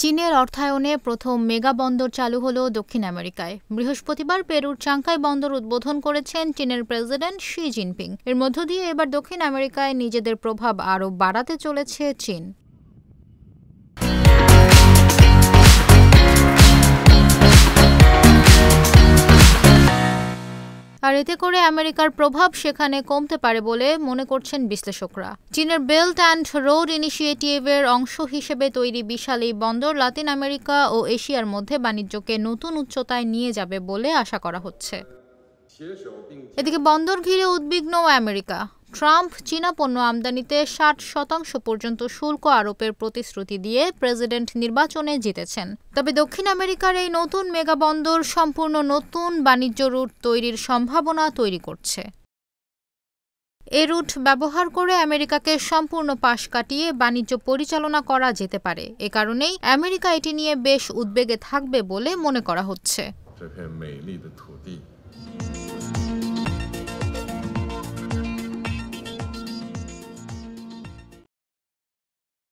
চীনের অর্থায়নে প্রথম মেগা বন্দর চালু হলো দক্ষিণ আমেরিকায়। বৃহস্পতিবার পেরুর চাংকাই বন্দর উদ্বোধন করেছেন চীনের প্রেসিডেন্ট শি জিনপিং। এর মধ্য দিয়ে এবার দক্ষিণ আমেরিকায় নিজেদের প্রভাব আরও বাড়াতে চলেছে চীন। আর এতে করে আমেরিকার প্রভাব সেখানে কমতে পারে বলে মনে করছেন বিশ্লেষকরা। চীনের বেল্ট অ্যান্ড রোড ইনিশিয়েটিভের অংশ হিসেবে তৈরি বিশাল এই বন্দর লাতিন আমেরিকা ও এশিয়ার মধ্যে বাণিজ্যকে নতুন উচ্চতায় নিয়ে যাবে বলে আশা করা হচ্ছে। এদিকে বন্দর ঘিরে উদ্বিগ্ন আমেরিকা। ট্রাম্প চীনা পণ্য আমদানিতে 60% পর্যন্ত শুল্ক আরোপের প্রতিশ্রুতি দিয়ে প্রেসিডেন্ট নির্বাচনে জিতেছেন। তবে দক্ষিণ আমেরিকার এই নতুন মেগা বন্দর সম্পূর্ণ নতুন বাণিজ্য রুট তৈরির সম্ভাবনা তৈরি করছে। এই রুট ব্যবহার করে আমেরিকাকে সম্পূর্ণ পাশ কাটিয়ে বাণিজ্য পরিচালনা করা যেতে পারে। এ কারণেই আমেরিকা এটি নিয়ে বেশ উদ্বেগে থাকবে বলে মনে করা হচ্ছে।